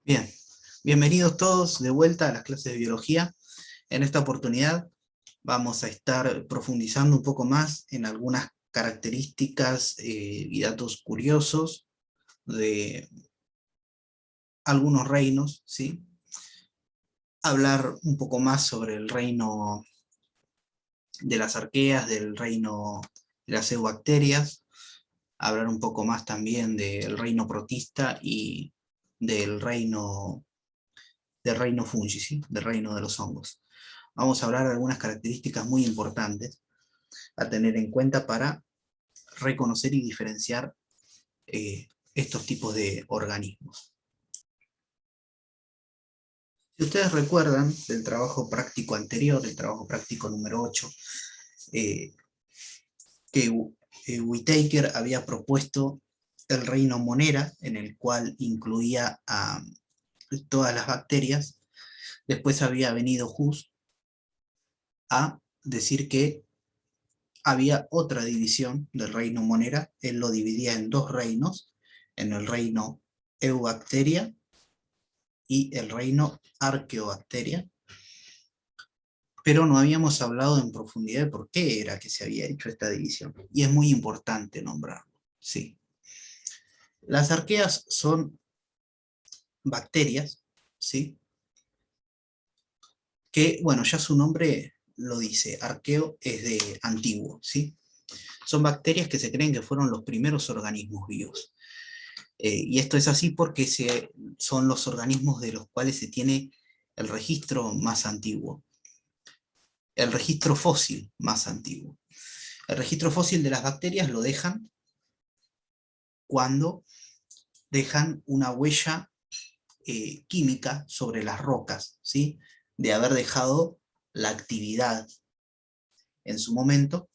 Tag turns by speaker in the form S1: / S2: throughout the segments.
S1: Bien, bienvenidos todos de vuelta a las clases de biología. En esta oportunidad vamos a estar profundizando un poco más en algunas características y datos curiosos de algunos reinos, ¿sí? Hablar un poco más sobre el reino de las arqueas, del reino de las eubacterias, hablar un poco más también del reino protista y del reino fungi, ¿sí? Del reino de los hongos. Vamos a hablar de algunas características muy importantes a tener en cuenta para reconocer y diferenciar estos tipos de organismos. Si ustedes recuerdan del trabajo práctico anterior, el trabajo práctico número 8, eh, que Whittaker había propuesto el reino Monera, en el cual incluía a todas las bacterias. Después había venido Hus a decir que había otra división del reino Monera. Él lo dividía en dos reinos, en el reino Eubacteria y el reino Arqueobacteria, pero no habíamos hablado en profundidad de por qué era que se había hecho esta división, y es muy importante nombrarlo. Sí. Las arqueas son bacterias, ¿sí? Que, bueno, ya su nombre lo dice, arqueo es de antiguo, ¿sí? Son bacterias que se creen que fueron los primeros organismos vivos. Y esto es así porque son los organismos de los cuales se tiene el registro más antiguo, el registro fósil más antiguo. El registro fósil de las bacterias lo dejan cuando dejan una huella química sobre las rocas, ¿sí? De haber dejado la actividad en su momento,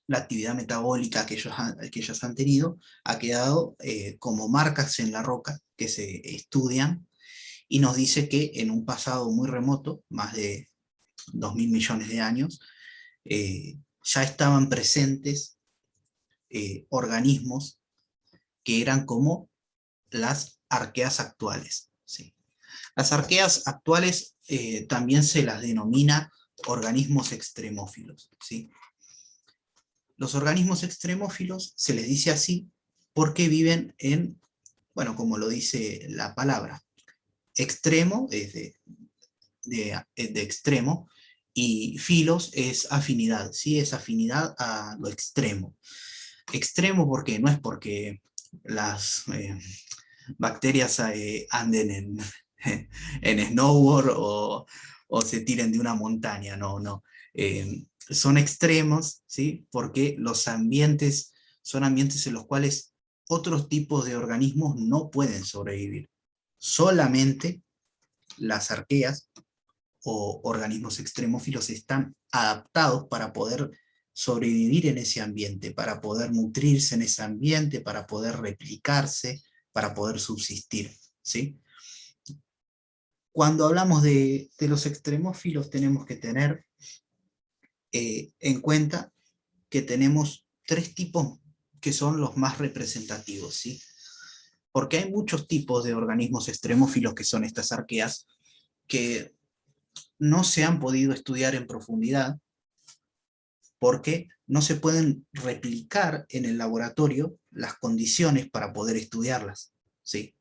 S1: la actividad metabólica que ellas han tenido, ha quedado como marcas en la roca que se estudian y nos dice que en un pasado muy remoto, más de 2.000 millones de años, ya estaban presentes organismos que eran como las arqueas actuales. ¿Sí? Las arqueas actuales también se las denomina organismos extremófilos. ¿Sí? Los organismos extremófilos se les dice así porque viven en, bueno, como lo dice la palabra, extremo es de extremo, y filos es afinidad, ¿sí? Es afinidad a lo extremo. Extremo porque no es porque las bacterias anden en snowboard o se tiren de una montaña, no, no. Son extremos, ¿sí? Porque los ambientes son ambientes en los cuales otros tipos de organismos no pueden sobrevivir. Solamente las arqueas o organismos extremófilos están adaptados para poder sobrevivir en ese ambiente, para poder nutrirse en ese ambiente, para poder replicarse, para poder subsistir, ¿sí? Cuando hablamos de los extremófilos tenemos que tener en cuenta que tenemos tres tipos que son los más representativos, ¿sí? Porque hay muchos tipos de organismos extremófilos que son estas arqueas que no se han podido estudiar en profundidad porque no se pueden replicar en el laboratorio las condiciones para poder estudiarlas, ¿sí?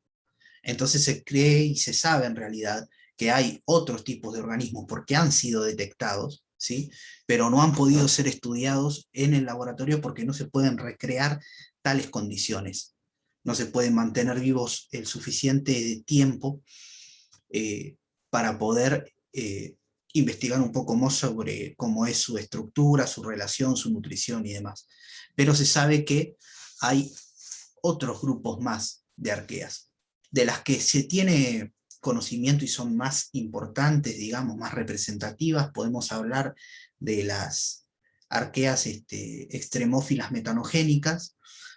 S1: Entonces se cree y se sabe en realidad que hay otros tipos de organismos porque han sido detectados, ¿sí? Pero no han podido ser estudiados en el laboratorio porque no se pueden recrear tales condiciones. No se pueden mantener vivos el suficiente tiempo para poder investigar un poco más sobre cómo es su estructura, su relación, su nutrición y demás. Pero se sabe que hay otros grupos más de arqueas, de las que se tiene conocimiento y son más importantes, digamos, más representativas. Podemos hablar de las arqueas extremófilas metanogénicas,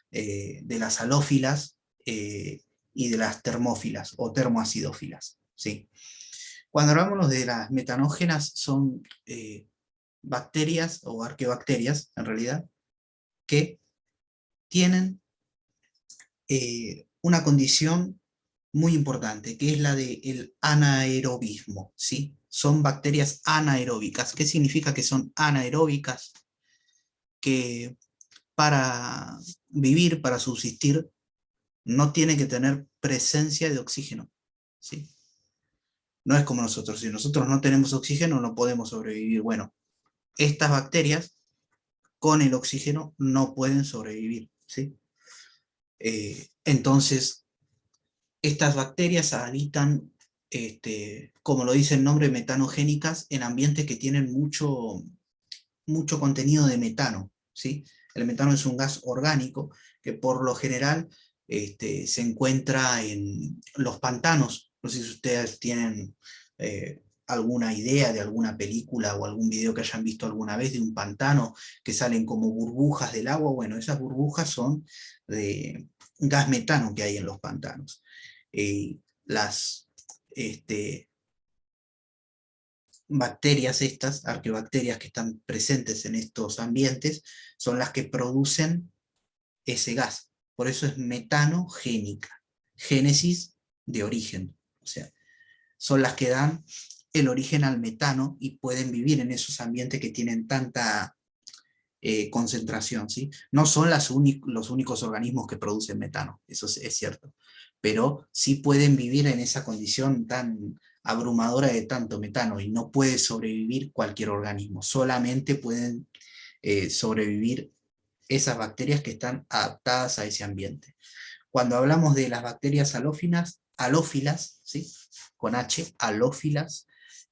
S1: de las halófilas y de las termófilas o termoacidófilas. ¿Sí? Cuando hablamos de las metanógenas son bacterias o arqueobacterias, en realidad, que tienen una condición muy importante, que es la del anaerobismo, ¿sí? Son bacterias anaeróbicas. ¿Qué significa que son anaeróbicas? Que para vivir, para subsistir, no tiene que tener presencia de oxígeno, ¿sí? No es como nosotros, si nosotros no tenemos oxígeno no podemos sobrevivir. Bueno, estas bacterias con el oxígeno no pueden sobrevivir, ¿sí? Entonces, estas bacterias habitan, como lo dice el nombre, metanogénicas en ambientes que tienen mucho contenido de metano, ¿sí? El metano es un gas orgánico que por lo general se encuentra en los pantanos. No sé si ustedes tienen alguna idea de alguna película o algún video que hayan visto alguna vez de un pantano que salen como burbujas del agua. Bueno, esas burbujas son de gas metano que hay en los pantanos. Las este, bacterias estas, arqueobacterias que están presentes en estos ambientes, son las que producen ese gas. Por eso es metanogénica. Génesis de origen. O sea, son las que dan el origen al metano y pueden vivir en esos ambientes que tienen tanta concentración, ¿sí? No son los únicos organismos que producen metano, eso es cierto, pero sí pueden vivir en esa condición tan abrumadora de tanto metano y no puede sobrevivir cualquier organismo, solamente pueden sobrevivir esas bacterias que están adaptadas a ese ambiente. Cuando hablamos de las bacterias halófilas, ¿sí? Con H, halófilas,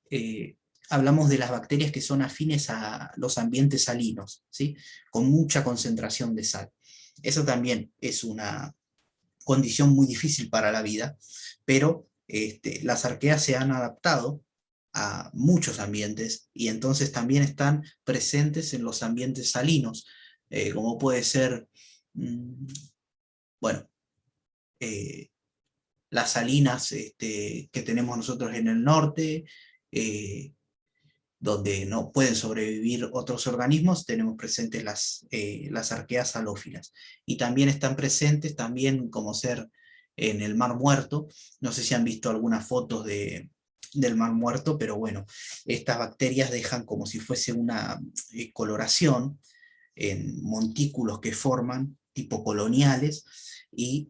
S1: eh, hablamos de las bacterias que son afines a los ambientes salinos, ¿sí? Con mucha concentración de sal. Eso también es una condición muy difícil para la vida, pero las arqueas se han adaptado a muchos ambientes y entonces también están presentes en los ambientes salinos, como puede ser, mmm, bueno, eh, las salinas que tenemos nosotros en el norte, eh, donde no pueden sobrevivir otros organismos, tenemos presentes las arqueas halófilas. Y también están presentes, también como ser en el Mar Muerto, no sé si han visto algunas fotos del Mar Muerto, pero bueno, estas bacterias dejan como si fuese una coloración en montículos que forman, tipo coloniales, y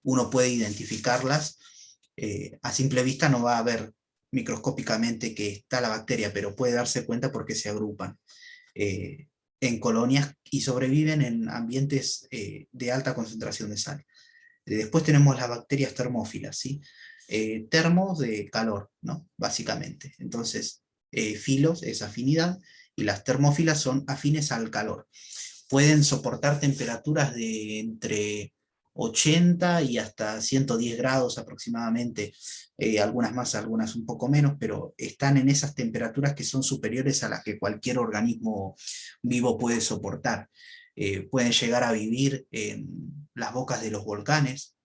S1: uno puede identificarlas. A simple vista no va a ver microscópicamente que está la bacteria, pero puede darse cuenta porque se agrupan en colonias y sobreviven en ambientes de alta concentración de sal. Después tenemos las bacterias termófilas, ¿sí? Termos de calor, ¿no? Básicamente. Entonces, filos es afinidad y las termófilas son afines al calor. Pueden soportar temperaturas de entre 80 y hasta 110 grados aproximadamente, algunas más, algunas un poco menos, pero están en esas temperaturas que son superiores a las que cualquier organismo vivo puede soportar. Pueden llegar a vivir en las bocas de los volcanes,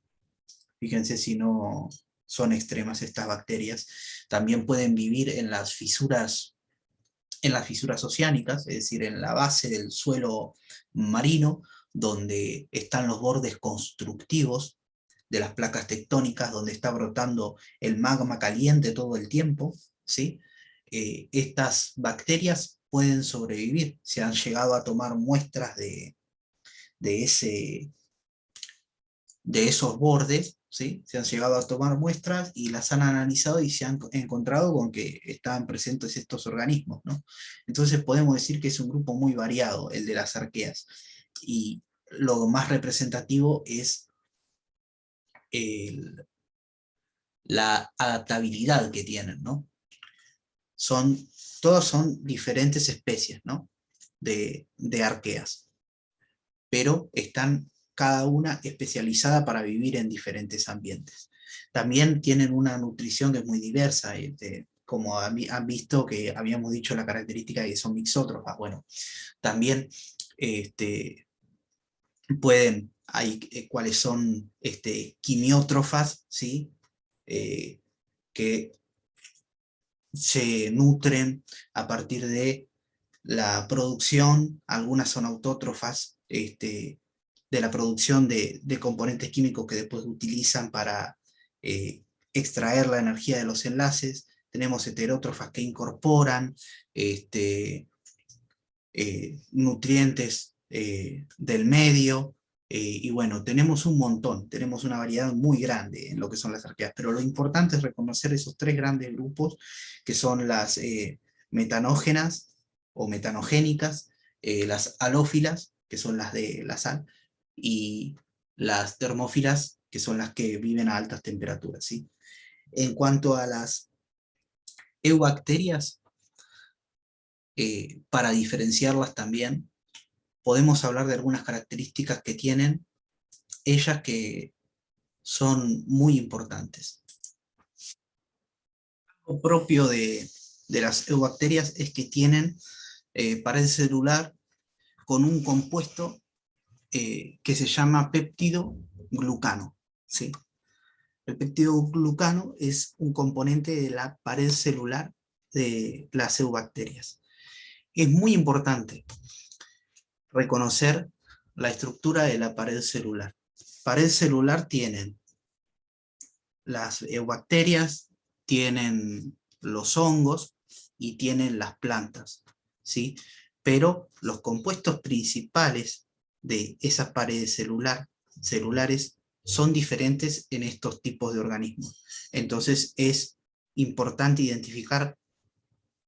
S1: fíjense si no son extremas estas bacterias, también pueden vivir en las fisuras oceánicas, es decir, en la base del suelo marino, donde están los bordes constructivos de las placas tectónicas, donde está brotando el magma caliente todo el tiempo, ¿sí? Estas bacterias pueden sobrevivir, se han llegado a tomar muestras de, ese, de esos bordes, ¿sí? Se han llegado a tomar muestras y las han analizado y se han encontrado con que estaban presentes estos organismos, ¿no? Entonces podemos decir que es un grupo muy variado, el de las arqueas. Y lo más representativo es el, la adaptabilidad que tienen, ¿no? Son, todos son diferentes especies, ¿no? De arqueas, pero están cada una especializada para vivir en diferentes ambientes. También tienen una nutrición que es muy diversa, como han visto que habíamos dicho la característica de que son mixótrofas. Bueno, también este, hay cuáles son quimiótrofas, ¿sí? Eh, que se nutren a partir de la producción, algunas son autótrofas, de la producción de componentes químicos que después utilizan para extraer la energía de los enlaces, tenemos heterótrofas que incorporan nutrientes del medio, y bueno, tenemos un montón, tenemos una variedad muy grande en lo que son las arqueas, pero lo importante es reconocer esos tres grandes grupos, que son las metanógenas o metanogénicas, las halófilas, que son las de la sal, y las termófilas, que son las que viven a altas temperaturas, ¿sí? En cuanto a las eubacterias, para diferenciarlas también, podemos hablar de algunas características que tienen ellas que son muy importantes. Lo propio de las eubacterias es que tienen pared celular con un compuesto que se llama péptido glucano, ¿sí? El péptido glucano es un componente de la pared celular de las eubacterias. Es muy importante reconocer la estructura de la pared celular. Pared celular tienen las eubacterias, tienen los hongos y tienen las plantas, ¿sí? Pero los compuestos principales de esas paredes celulares son diferentes en estos tipos de organismos. Entonces es importante identificar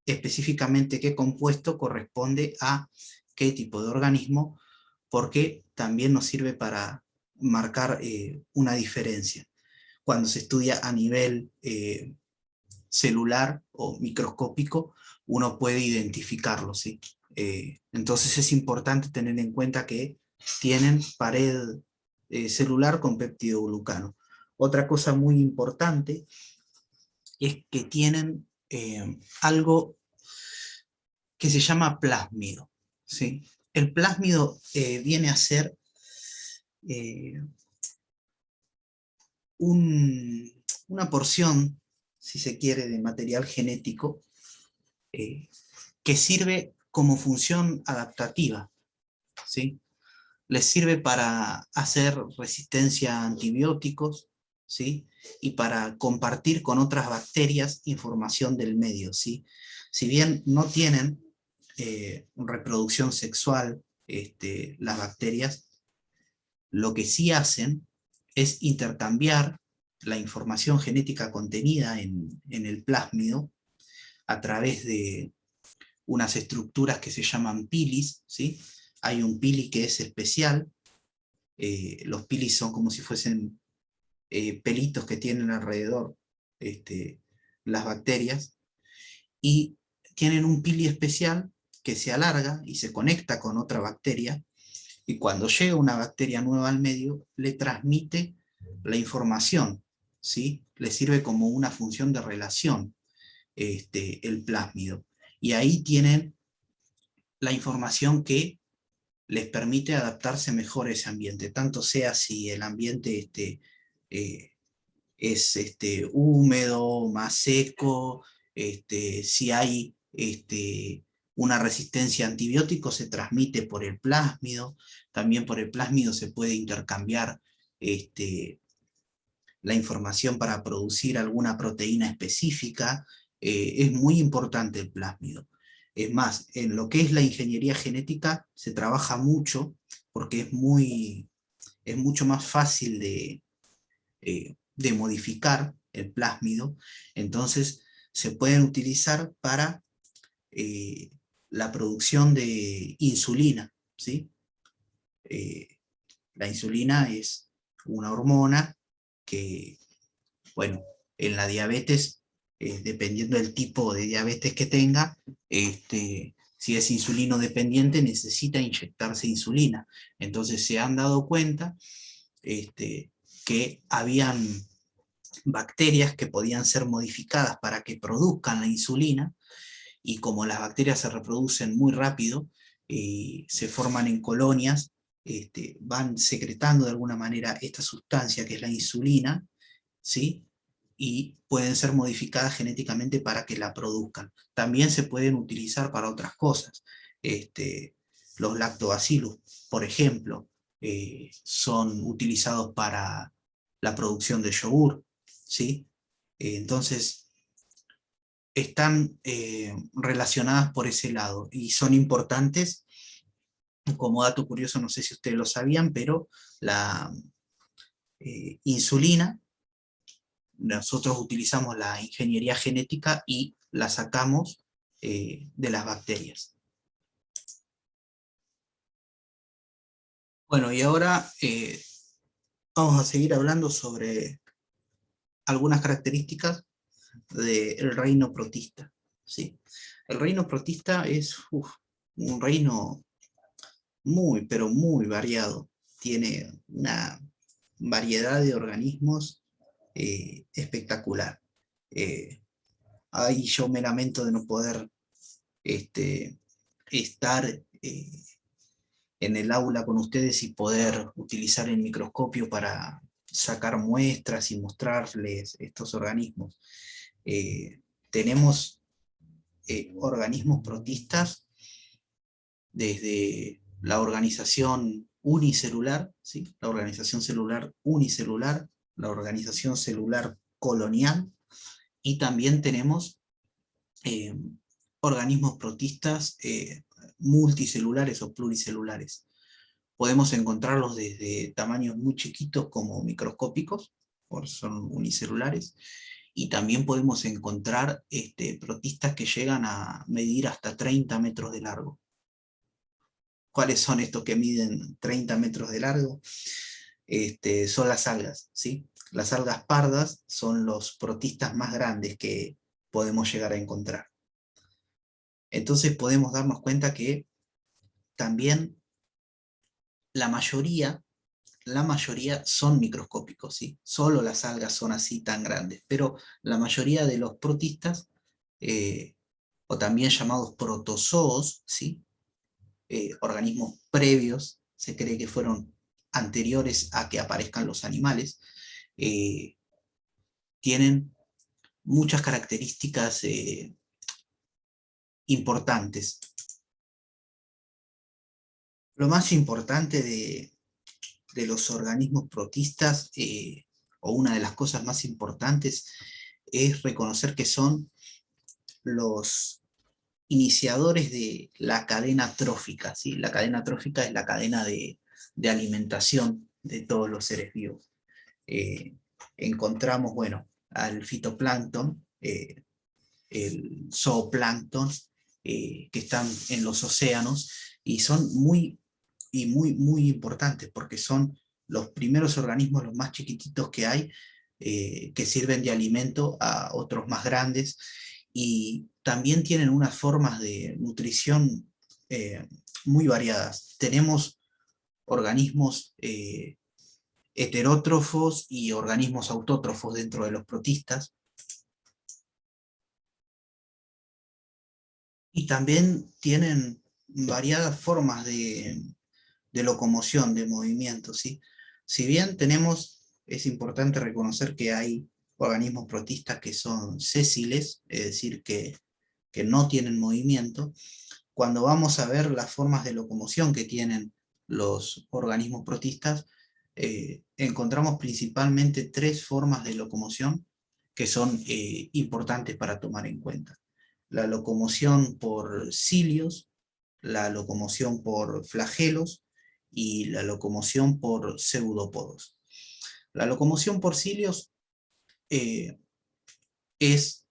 S1: específicamente qué compuesto corresponde a qué tipo de organismo, porque también nos sirve para marcar una diferencia cuando se estudia a nivel celular o microscópico, uno puede identificarlo, ¿sí? Entonces es importante tener en cuenta que tienen pared celular con peptidoglucano. Otra cosa muy importante es que tienen algo que se llama plásmido, ¿sí? El plásmido viene a ser una porción, si se quiere, de material genético que sirve como función adaptativa, ¿sí? Les sirve para hacer resistencia a antibióticos, ¿sí? Y para compartir con otras bacterias información del medio, ¿sí? Si bien no tienen reproducción sexual las bacterias, lo que sí hacen es intercambiar la información genética contenida en el plásmido a través de unas estructuras que se llaman pilis, ¿sí? Hay un pili que es especial, los pilis son como si fuesen pelitos que tienen alrededor las bacterias, y tienen un pili especial que se alarga y se conecta con otra bacteria, y cuando llega una bacteria nueva al medio, le transmite la información, ¿sí? Le sirve como una función de relación el plásmido. Y ahí tienen la información que les permite adaptarse mejor a ese ambiente, tanto sea si el ambiente eh, es húmedo, más seco, si hay una resistencia a antibióticos, se transmite por el plásmido, también por el plásmido se puede intercambiar la información para producir alguna proteína específica. Es muy importante el plásmido. Es más, en lo que es la ingeniería genética se trabaja mucho porque es mucho más fácil de modificar el plásmido, entonces se pueden utilizar para la producción de insulina, ¿sí? Eh, la insulina es una hormona que, bueno, en la diabetes, dependiendo del tipo de diabetes que tenga, si es insulino dependiente, necesita inyectarse insulina. Entonces se han dado cuenta que habían bacterias que podían ser modificadas para que produzcan la insulina, y como las bacterias se reproducen muy rápido, se forman en colonias, van secretando de alguna manera esta sustancia que es la insulina, ¿sí? Y pueden ser modificadas genéticamente para que la produzcan. También se pueden utilizar para otras cosas. Los lactobacillus, por ejemplo, son utilizados para la producción de yogur, ¿sí? Entonces, están relacionadas por ese lado y son importantes. Como dato curioso, no sé si ustedes lo sabían, pero la insulina, nosotros utilizamos la ingeniería genética y la sacamos de las bacterias. Bueno, y ahora vamos a seguir hablando sobre algunas características del reino protista, ¿sí? El reino protista es un reino muy, pero muy variado. Tiene una variedad de organismos espectacular. Eh, Ahí yo me lamento de no poder este, estar en el aula con ustedes y poder utilizar el microscopio para sacar muestras y mostrarles estos organismos. Tenemos organismos protistas desde la organización unicelular, ¿sí? La organización celular unicelular, la organización celular colonial, y también tenemos eh, organismos protistas multicelulares o pluricelulares. Podemos encontrarlos desde tamaños muy chiquitos como microscópicos, por son unicelulares, y también podemos encontrar protistas que llegan a medir hasta 30 metros de largo. ¿Cuáles son estos que miden 30 metros de largo? Son las algas, ¿sí? Las algas pardas son los protistas más grandes que podemos llegar a encontrar. Entonces podemos darnos cuenta que también la mayoría son microscópicos, ¿sí? Solo las algas son así tan grandes, pero la mayoría de los protistas, eh, o también llamados protozoos, ¿sí? Organismos previos, se cree que fueron anteriores a que aparezcan los animales, eh, tienen muchas características importantes. Lo más importante de los organismos protistas, o una de las cosas más importantes, es reconocer que son los iniciadores de la cadena trófica, ¿sí? La cadena trófica es la cadena de alimentación de todos los seres vivos. Eh, Encontramos, bueno, al fitoplancton, el zooplancton, que están en los océanos, y son muy importantes, porque son los primeros organismos, los más chiquititos que hay, que sirven de alimento a otros más grandes, y también tienen unas formas de nutrición muy variadas. Tenemos organismos heterótrofos y organismos autótrofos dentro de los protistas, y también tienen variadas formas de locomoción, de movimiento, ¿sí? Si bien es importante reconocer que hay organismos protistas que son sésiles, es decir, que no tienen movimiento. Cuando vamos a ver las formas de locomoción que tienen los organismos protistas, encontramos principalmente tres formas de locomoción que son importantes para tomar en cuenta: la locomoción por cilios, la locomoción por flagelos y la locomoción por pseudópodos. La locomoción por cilios eh, es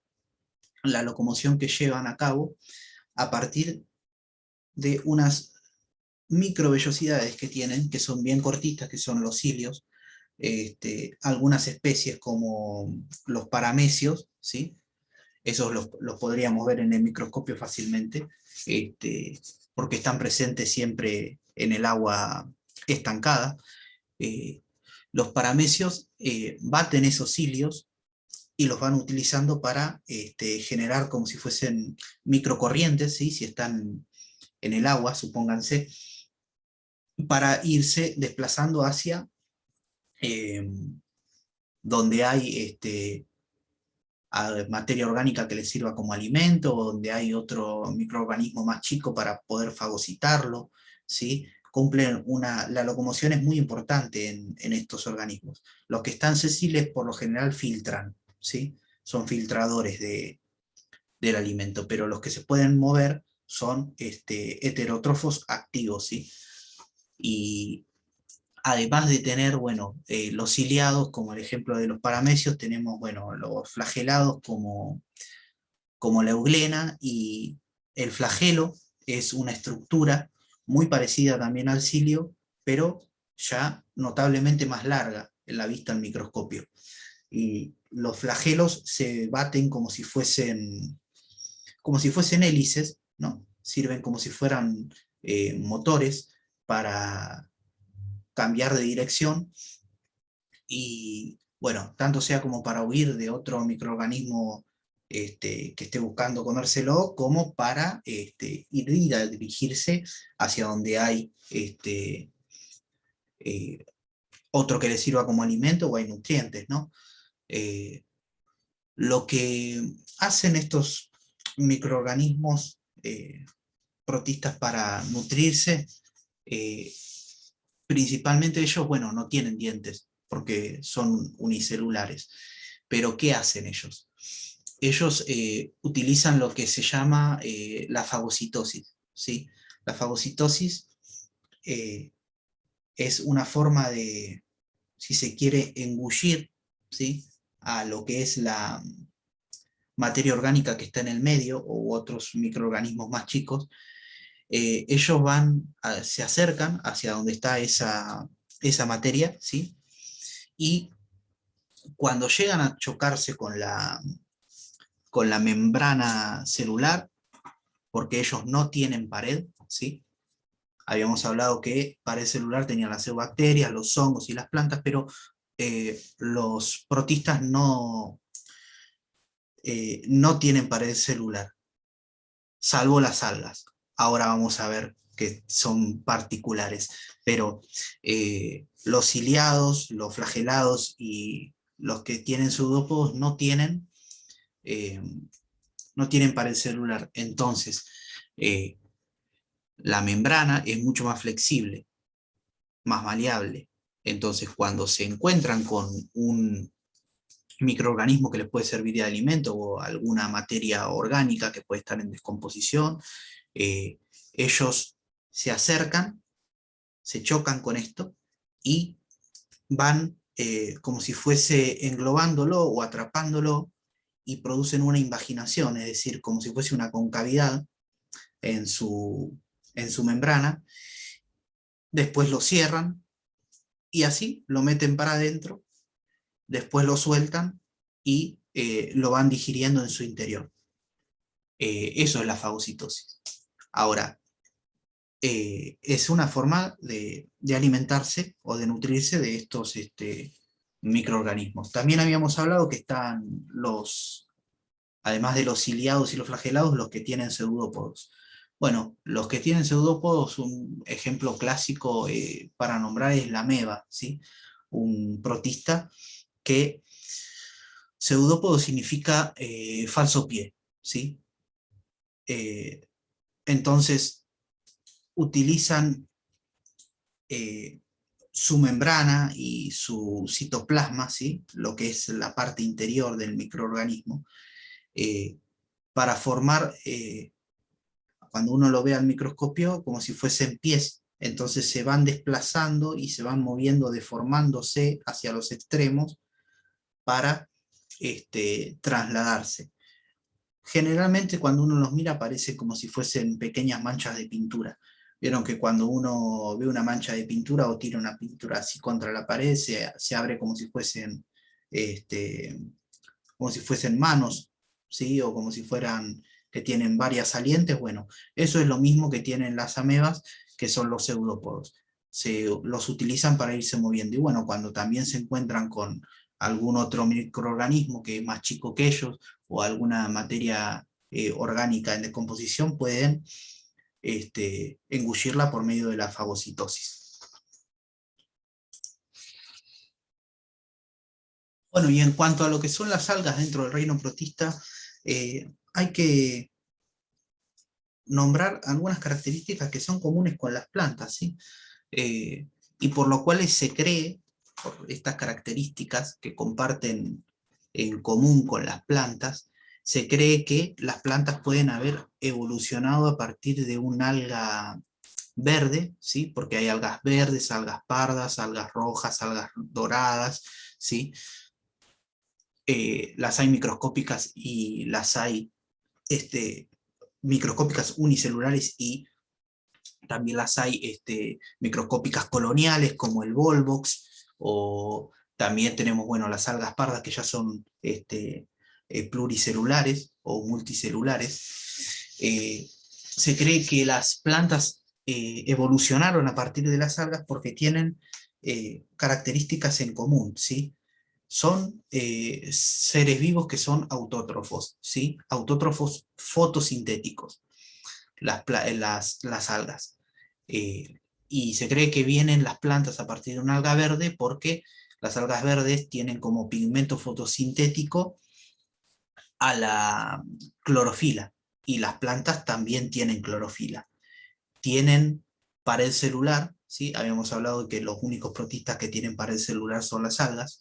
S1: la locomoción que llevan a cabo a partir de unas microvellosidades que tienen, que son bien cortitas, que son los cilios. Algunas especies como los paramecios, ¿sí? Esos los podríamos ver en el microscopio fácilmente, porque están presentes siempre en el agua estancada. Eh, los paramecios baten esos cilios y los van utilizando para generar como si fuesen microcorrientes, ¿sí? Si están en el agua, supónganse, para irse desplazando hacia eh, donde hay materia orgánica que les sirva como alimento, o donde hay otro microorganismo más chico para poder fagocitarlo, ¿sí? La locomoción es muy importante en estos organismos. Los que están sesiles por lo general filtran, ¿sí? Son filtradores del alimento, pero los que se pueden mover son heterótrofos activos, ¿sí? Y además de tener, bueno, los ciliados, como el ejemplo de los paramecios, tenemos, bueno, los flagelados como la euglena, y el flagelo es una estructura muy parecida también al cilio, pero ya notablemente más larga en la vista al microscopio. Y los flagelos se baten como si fuesen hélices, ¿no? Sirven como si fueran motores para cambiar de dirección y, bueno, tanto sea como para huir de otro microorganismo que esté buscando comérselo, como para ir a dirigirse hacia donde hay eh, otro que le sirva como alimento o hay nutrientes, ¿no? Eh, lo que hacen estos microorganismos protistas para nutrirse, eh, principalmente ellos, bueno, no tienen dientes porque son unicelulares. Pero ¿qué hacen ellos? Ellos utilizan lo que se llama la fagocitosis, ¿sí? La fagocitosis eh, es una forma de, si se quiere, engullir, ¿sí? A lo que es la materia orgánica que está en el medio u otros microorganismos más chicos. Ellos se acercan hacia donde está esa materia, ¿sí? Y cuando llegan a chocarse con la membrana celular, porque ellos no tienen pared, ¿sí? Habíamos hablado que pared celular tenían las bacterias, los hongos y las plantas, pero los protistas no tienen pared celular, salvo las algas. Ahora vamos a ver que son particulares, pero los ciliados, los flagelados y los que tienen pseudópodos eh, no tienen pared celular. Entonces, eh, la membrana es mucho más flexible, más maleable. Entonces, cuando se encuentran con un microorganismo que les puede servir de alimento o alguna materia orgánica que puede estar en descomposición, eh, ellos se acercan, se chocan con esto y van como si fuese englobándolo o atrapándolo y producen una invaginación, es decir, como si fuese una concavidad en su membrana, después lo cierran y así lo meten para adentro, después lo sueltan y lo van digiriendo en su interior. Eso es la fagocitosis. Ahora, es una forma de alimentarse o de nutrirse de estos microorganismos. También habíamos hablado que están además de los ciliados y los flagelados, los que tienen pseudópodos. Bueno, los que tienen pseudópodos, un ejemplo clásico para nombrar es la ameba, ¿sí? Un protista que pseudópodo significa falso pie, ¿sí? Eh, entonces, utilizan su membrana y su citoplasma, ¿sí? Lo que es la parte interior del microorganismo, eh, para formar, cuando uno lo ve al microscopio, como si fuesen pies. Entonces se van desplazando y se van moviendo, deformándose hacia los extremos para trasladarse. Generalmente cuando uno los mira parece como si fuesen pequeñas manchas de pintura. Vieron que cuando uno ve una mancha de pintura o tira una pintura así contra la pared, se abre este, como si fuesen manos, ¿sí? O como si fueran que tienen varias salientes. Bueno, eso es lo mismo que tienen las amebas, que son los pseudópodos. Los utilizan para irse moviendo. Y bueno, cuando también se encuentran con algún otro microorganismo que es más chico que ellos, o alguna materia orgánica en descomposición, pueden engullirla por medio de la fagocitosis. Bueno, y en cuanto a lo que son las algas dentro del reino protista, hay que nombrar algunas características que son comunes con las plantas, ¿sí? Eh, y por lo cual se cree, por estas características que comparten en común con las plantas, se cree que las plantas pueden haber evolucionado a partir de un alga verde, ¿sí? Porque hay algas verdes, algas pardas, algas rojas, algas doradas, ¿sí? Las hay microscópicas y las hay microscópicas unicelulares, y también las hay microscópicas coloniales como el Volvox, o también tenemos, bueno, las algas pardas que ya son pluricelulares o multicelulares. Se cree que las plantas evolucionaron a partir de las algas porque tienen características en común, ¿sí? Son seres vivos que son autótrofos, ¿sí? Autótrofos fotosintéticos, las algas. Y se cree que vienen las plantas a partir de una alga verde porque las algas verdes tienen como pigmento fotosintético a la clorofila, y las plantas también tienen clorofila. Tienen pared celular, ¿sí? Habíamos hablado de que los únicos protistas que tienen pared celular son las algas,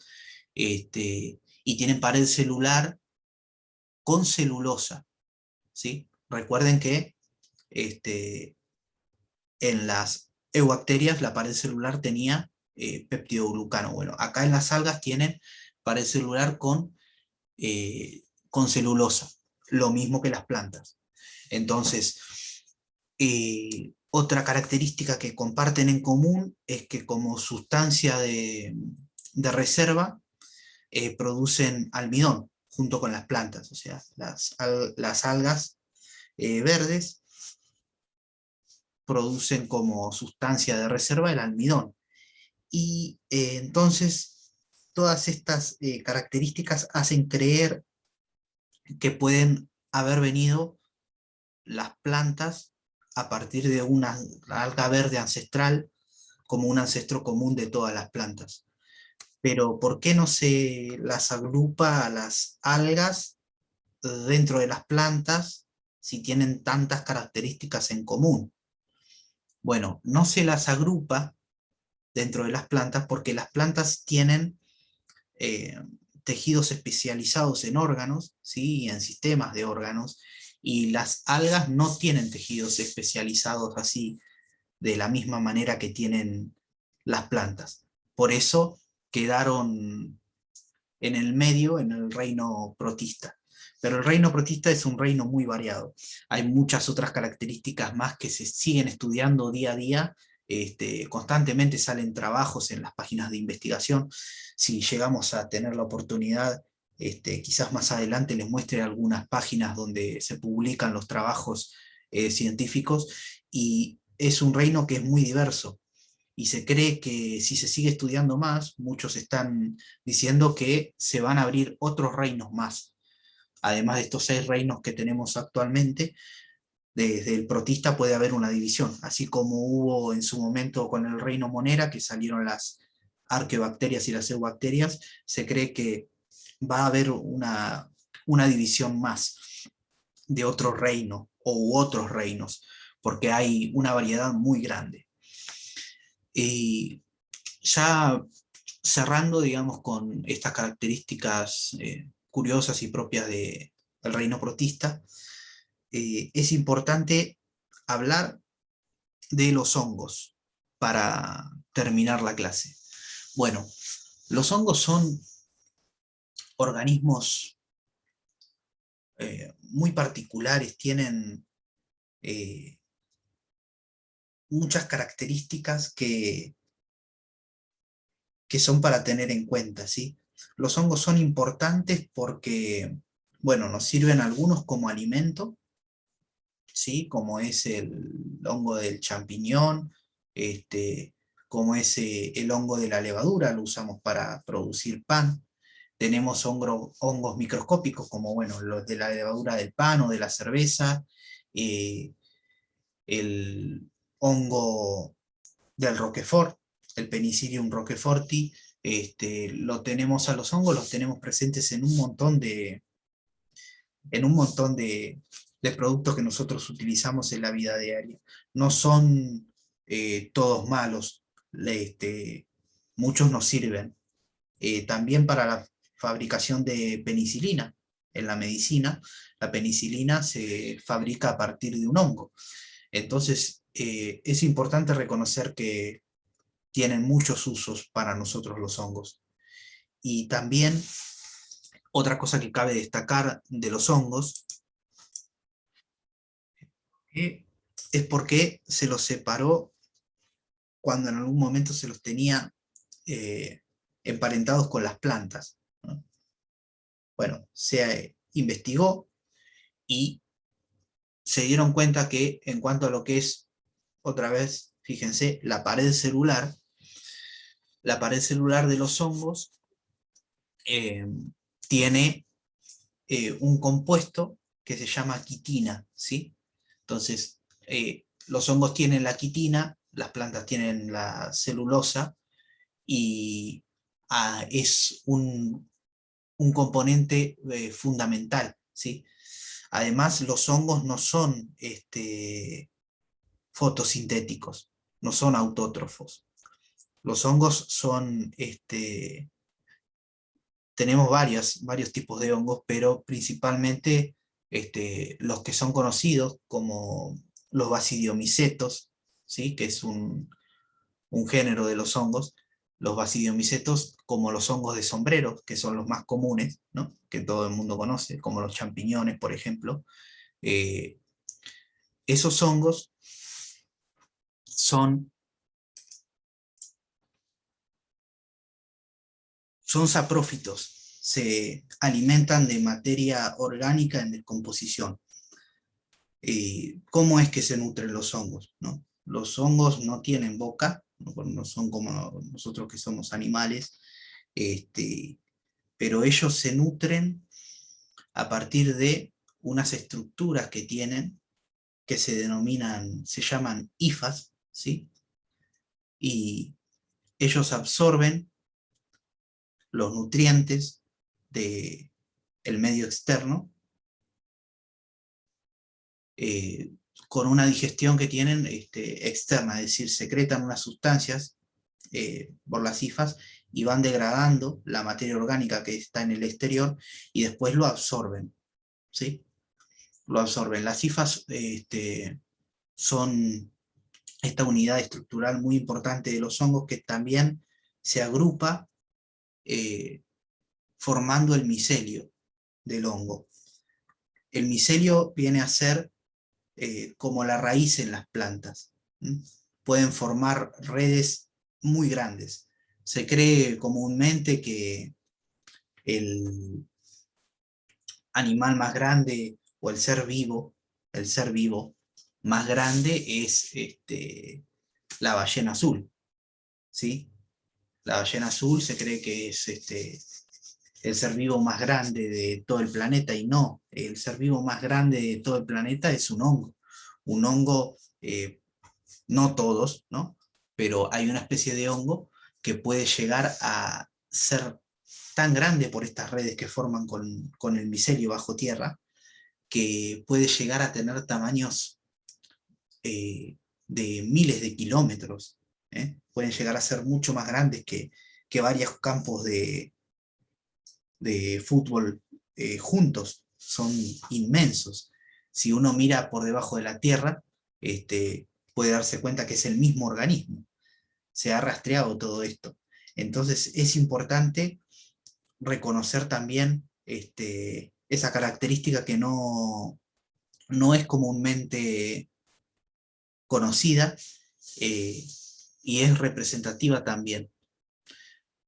S1: y tienen pared celular con celulosa, ¿sí? Recuerden que este, en las eubacterias la pared celular tenía peptidoglucano. Bueno, acá en las algas tienen pared celular con celulosa, lo mismo que las plantas. Entonces, otra característica que comparten en común es que como sustancia de reserva producen almidón junto con las plantas, o sea, las algas verdes producen como sustancia de reserva el almidón. Y entonces todas estas características hacen creer que pueden haber venido las plantas a partir de una alga verde ancestral como un ancestro común de todas las plantas. Pero ¿por qué no se las agrupa a las algas dentro de las plantas si tienen tantas características en común? Bueno, no se las agrupa dentro de las plantas porque las plantas tienen eh, tejidos especializados en órganos, ¿sí? Y en sistemas de órganos, y las algas no tienen tejidos especializados así de la misma manera que tienen las plantas. Por eso quedaron en el medio, en el reino protista. Pero el reino protista es un reino muy variado. Hay muchas otras características más que se siguen estudiando día a día. Constantemente salen trabajos en las páginas de investigación. Si llegamos a tener la oportunidad, quizás más adelante les muestre algunas páginas donde se publican los trabajos científicos, y es un reino que es muy diverso. Y se cree que si se sigue estudiando más, muchos están diciendo que se van a abrir otros reinos más. Además de estos 6 reinos que tenemos actualmente, desde el protista puede haber una división, así como hubo en su momento con el reino Monera, que salieron las arqueobacterias y las eubacterias. Se cree que va a haber una división más de otro reino u otros reinos, porque hay una variedad muy grande. Y ya cerrando, digamos, con estas características curiosas y propias del reino protista, es importante hablar de los hongos para terminar la clase. Bueno, los hongos son organismos muy particulares, tienen eh, muchas características que son para tener en cuenta, ¿sí? Los hongos son importantes porque, bueno, nos sirven algunos como alimento, ¿sí? Como es el hongo del champiñón, como es el hongo de la levadura, lo usamos para producir pan. Tenemos hongos microscópicos, como, bueno, los de la levadura del pan o de la cerveza, eh, el hongo del Roquefort, el Penicillium roqueforti. Lo tenemos a los hongos, los tenemos presentes en un montón de productos que nosotros utilizamos en la vida diaria. No son todos malos, muchos nos sirven. También para fabricación de penicilina. En la medicina, la penicilina se fabrica a partir de un hongo. Entonces, es importante reconocer que tienen muchos usos para nosotros los hongos. Y también, otra cosa que cabe destacar de los hongos, es porque se los separó cuando en algún momento se los tenía emparentados con las plantas, ¿no? Bueno, se investigó y se dieron cuenta que en cuanto a lo que es, otra vez, fíjense, la pared celular de los hongos eh, tiene un compuesto que se llama quitina, ¿sí? Entonces, los hongos tienen la quitina, las plantas tienen la celulosa, y es un componente fundamental, ¿sí? Además, los hongos no son fotosintéticos, no son autótrofos. Los hongos son, tenemos varios tipos de hongos, pero principalmente los que son conocidos como los basidiomicetos, ¿sí? Que es un género de los hongos, los basidiomicetos como los hongos de sombrero, que son los más comunes, ¿no? Que todo el mundo conoce, como los champiñones, por ejemplo. Eh, Esos hongos son saprófitos, se alimentan de materia orgánica en descomposición. ¿Cómo es que se nutren los hongos, ¿no? Los hongos no tienen boca, no son como nosotros que somos animales, pero ellos se nutren a partir de unas estructuras que tienen, que se llaman hifas, ¿sí? Y ellos absorben los nutrientes del medio externo, eh, con una digestión que tienen externa, es decir, secretan unas sustancias por las hifas y van degradando la materia orgánica que está en el exterior y después lo absorben, ¿sí? Lo absorben. Las hifas son esta unidad estructural muy importante de los hongos que también se agrupa eh, formando el micelio del hongo. El micelio viene a ser como la raíz en las plantas. ¿Mm? Pueden formar redes muy grandes. Se cree comúnmente que el animal más grande o el ser vivo más grande es la ballena azul, ¿sí? La ballena azul se cree que es el ser vivo más grande de todo el planeta, y no, el ser vivo más grande de todo el planeta es un hongo. Un hongo, no todos, ¿no? Pero hay una especie de hongo que puede llegar a ser tan grande por estas redes que forman con el micelio bajo tierra, que puede llegar a tener tamaños de miles de kilómetros. Pueden llegar a ser mucho más grandes que varios campos de fútbol juntos. Son inmensos. Si uno mira por debajo de la tierra, puede darse cuenta que es el mismo organismo. Se ha rastreado todo esto. Entonces es importante reconocer también esa característica que no es comúnmente conocida, eh, y es representativa también.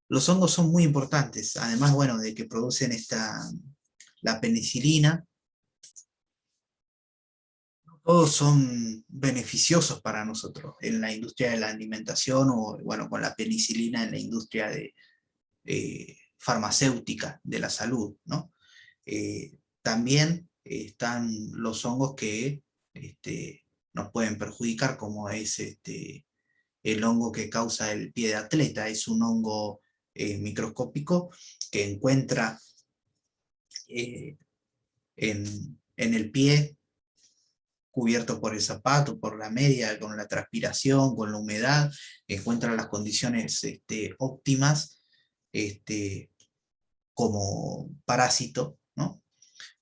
S1: Los hongos son muy importantes, además, bueno, de que producen la penicilina. Todos son beneficiosos para nosotros en la industria de la alimentación, o bueno, con la penicilina en la industria farmacéutica de la salud, ¿no? También están los hongos que nos pueden perjudicar, como es el hongo que causa el pie de atleta. Es un hongo microscópico que encuentra eh, en el pie, cubierto por el zapato, por la media, con la transpiración, con la humedad, encuentra las condiciones óptimas, este, como parásito, ¿no?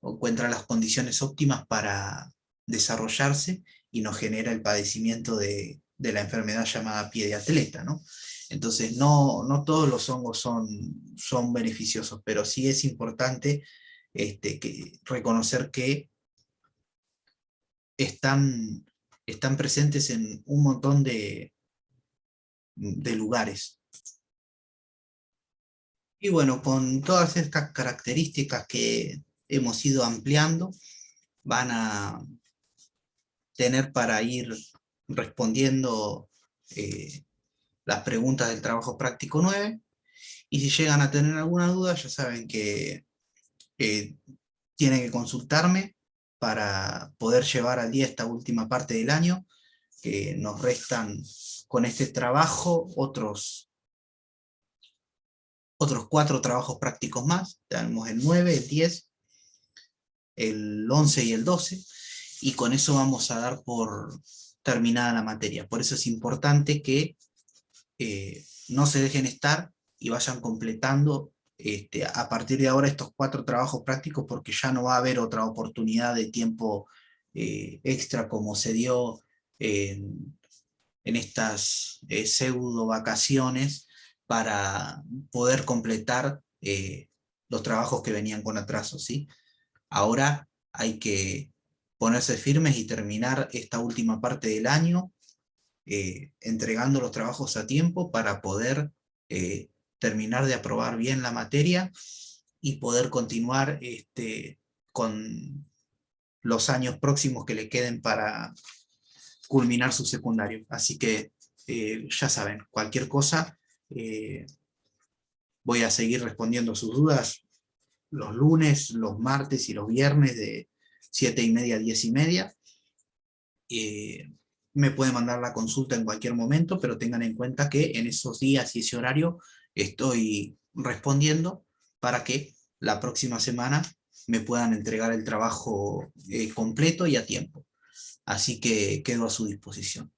S1: Encuentra las condiciones óptimas para desarrollarse y nos genera el padecimiento de la enfermedad llamada pie de atleta, ¿no? Entonces, no todos los hongos son beneficiosos, pero sí es importante reconocer que están presentes en un montón de lugares. Y bueno, con todas estas características que hemos ido ampliando, van a tener para ir respondiendo las preguntas del trabajo práctico 9. Y si llegan a tener alguna duda, ya saben que tienen que consultarme para poder llevar al día esta última parte del año, que nos restan con este trabajo otros 4 trabajos prácticos más. Tenemos el 9, el 10, el 11 y el 12, y con eso vamos a dar por terminada la materia. Por eso es importante que no se dejen estar y vayan completando a partir de ahora estos 4 trabajos prácticos, porque ya no va a haber otra oportunidad de tiempo extra como se dio en estas pseudo vacaciones para poder completar los trabajos que venían con atraso, ¿sí? Ahora hay que ponerse firmes y terminar esta última parte del año entregando los trabajos a tiempo para poder terminar de aprobar bien la materia y poder continuar con los años próximos que le queden para culminar su secundario. Así que ya saben, cualquier cosa, voy a seguir respondiendo sus dudas los lunes, los martes y los viernes de 7:30 a 10:30. Me pueden mandar la consulta en cualquier momento, pero tengan en cuenta que en esos días y ese horario estoy respondiendo para que la próxima semana me puedan entregar el trabajo completo y a tiempo. Así que quedo a su disposición.